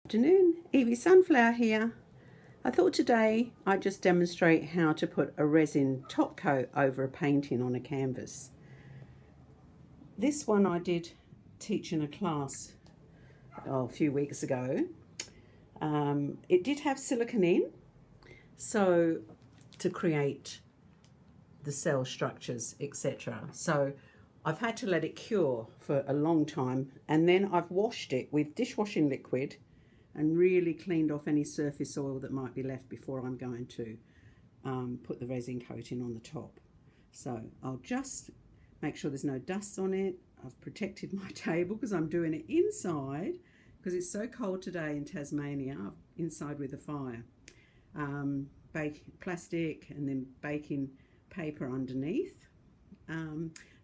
Afternoon, Evie Sunflower here. I thought today I'd just demonstrate how to put a resin top coat over a painting on a canvas. This one I did teach in a class a few weeks ago. It did have silicone in, so to create the cell structures, etc. So I've had to let it cure for a long time, and then I've washed it with dishwashing liquid and really cleaned off any surface oil that might be left before I'm going to put the resin coating on the top. So I'll just make sure there's no dust on it. I've protected my table because I'm doing it inside because it's so cold today in Tasmania, inside with a fire. Plastic and then baking paper underneath.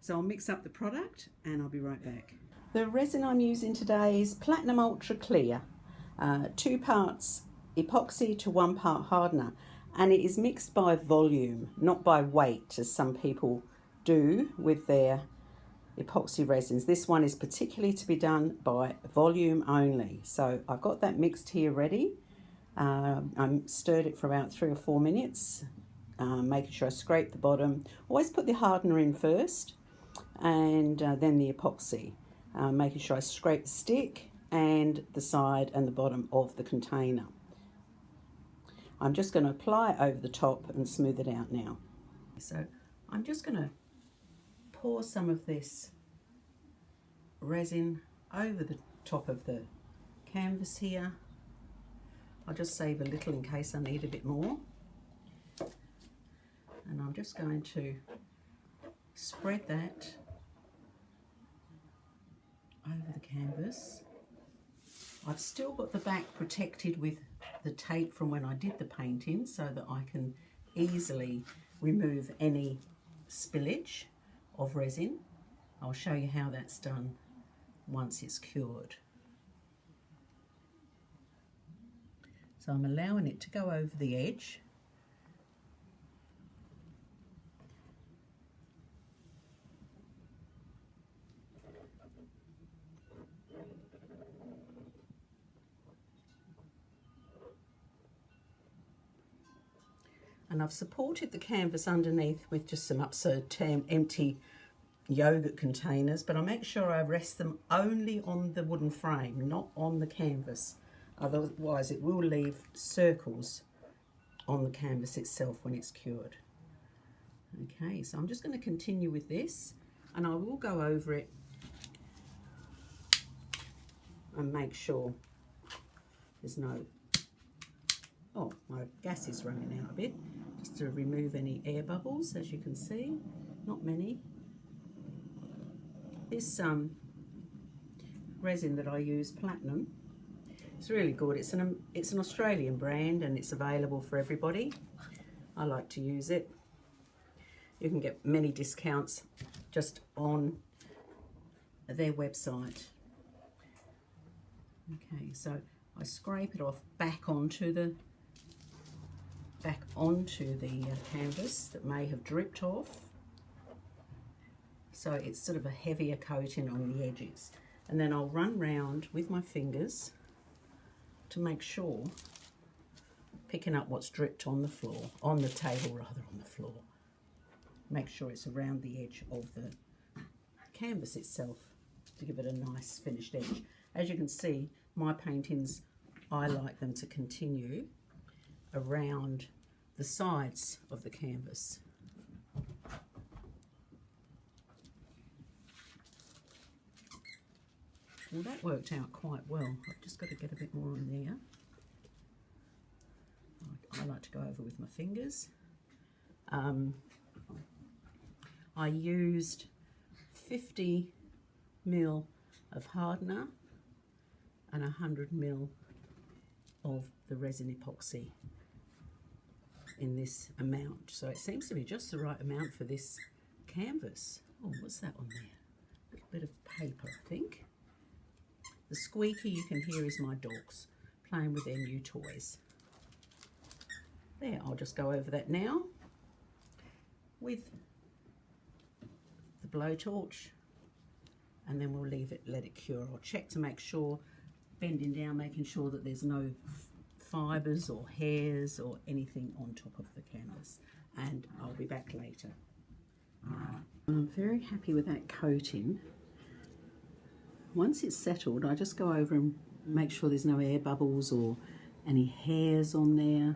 So I'll mix up the product and I'll be right back. The resin I'm using today is Platinum Ultra Clear. 2 parts epoxy to 1 part hardener, and it is mixed by volume, not by weight as some people do with their epoxy resins. This one is particularly to be done by volume only. So I've got that mixed here ready. I stirred it for about 3 or 4 minutes, making sure I scrape the bottom. Always put the hardener in first and then the epoxy, making sure I scrape the stick and the side and the bottom of the container. I'm just going to apply it over the top and smooth it out now. So I'm just going to pour some of this resin over the top of the canvas here. I'll just save a little in case I need a bit more. And I'm just going to spread that over the canvas. I've still got the back protected with the tape from when I did the painting so that I can easily remove any spillage of resin. I'll show you how that's done once it's cured. So I'm allowing it to go over the edge. And I've supported the canvas underneath with just some upside empty yogurt containers, but I make sure I rest them only on the wooden frame, not on the canvas. Otherwise it will leave circles on the canvas itself when it's cured. Okay, so I'm just going to continue with this, and I will go over it and make sure there's no... Oh, my gas is running out a bit, just to remove any air bubbles, as you can see, not many. This resin that I use, Platinum, it's really good. It's an Australian brand and it's available for everybody. I like to use it. You can get many discounts just on their website. Okay, so I scrape it off back onto the canvas that may have dripped off. So it's sort of a heavier coating on the edges. And then I'll run round with my fingers to make sure, picking up what's dripped on the floor, on the table rather, on the floor. Make sure it's around the edge of the canvas itself to give it a nice finished edge. As you can see, my paintings, I like them to continue around the sides of the canvas. Well, that worked out quite well. I've just got to get a bit more on there. I like to go over with my fingers. I used 50 ml of hardener and 100 ml of the resin epoxy in this amount. So it seems to be just the right amount for this canvas. Oh, what's that on there? A little bit of paper, I think. The squeaky you can hear is my dogs playing with their new toys. There, I'll just go over that now with the blowtorch, and then we'll let it cure. I'll check to make sure bending down, making sure that there's no fibres or hairs or anything on top of the canvas. And I'll be back later. I'm very happy with that coating. Once it's settled, I just go over and make sure there's no air bubbles or any hairs on there,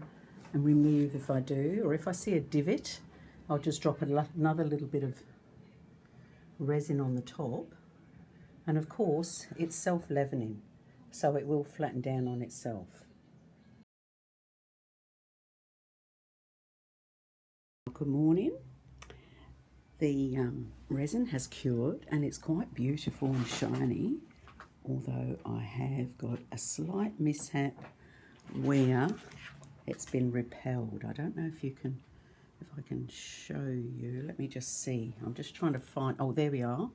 and remove if I do, or if I see a divot, I'll just drop another little bit of resin on the top. And of course, it's self-leavening, so it will flatten down on itself. Good morning. The resin has cured and it's quite beautiful and shiny, although I have got a slight mishap where it's been repelled. I don't know if I can show you. Let me just see. I'm just trying to find, oh, there we are.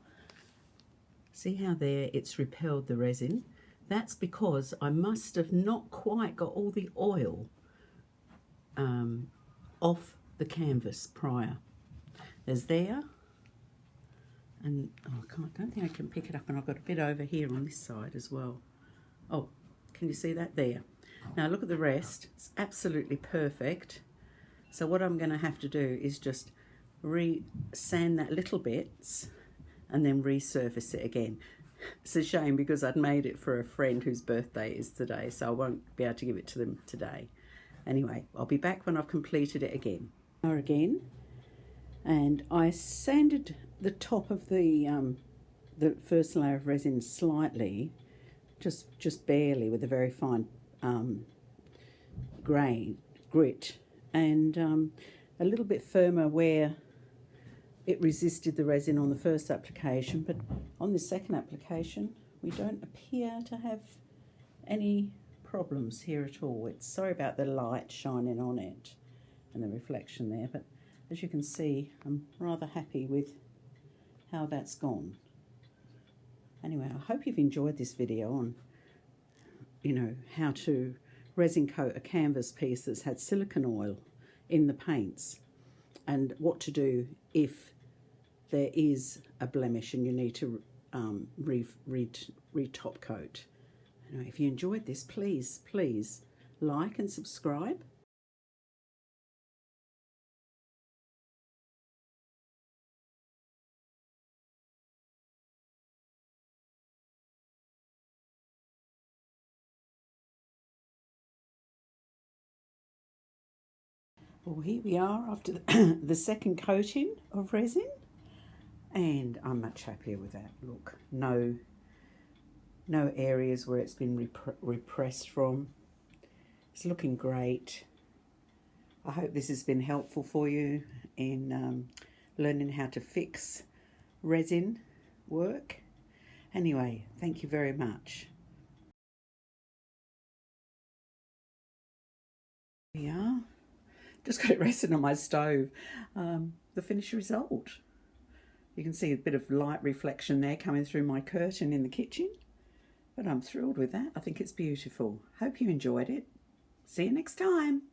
See how there it's repelled the resin? That's because I must have not quite got all the oil off the canvas prior. There's there, and oh, I don't think I can pick it up, and I've got a bit over here on this side as well. Oh, can you see that there? Now look at the rest. It's absolutely perfect. So what I'm going to have to do is just sand that little bits and then resurface it again. It's a shame because I'd made it for a friend whose birthday is today, so I won't be able to give it to them today. Anyway, I'll be back when I've completed it again. And I sanded the top of the first layer of resin slightly, just barely, with a very fine grit, and a little bit firmer where it resisted the resin on the first application, but on the second application we don't appear to have any problems here at all. Sorry about the light shining on it and the reflection there, but as you can see, I'm rather happy with how that's gone. Anyway, I hope you've enjoyed this video on, how to resin coat a canvas piece that's had silicone oil in the paints, and what to do if there is a blemish and you need to re-top coat. If you enjoyed this, please like and subscribe. Well, here we are after the second coating of resin, and I'm much happier with that. Look, no areas where it's been repressed from. It's looking great. I hope this has been helpful for you in learning how to fix resin work. Anyway, thank you very much. Here we are. Just got it resting on my stove. The finished result. You can see a bit of light reflection there coming through my curtain in the kitchen. But I'm thrilled with that. I think it's beautiful. Hope you enjoyed it. See you next time.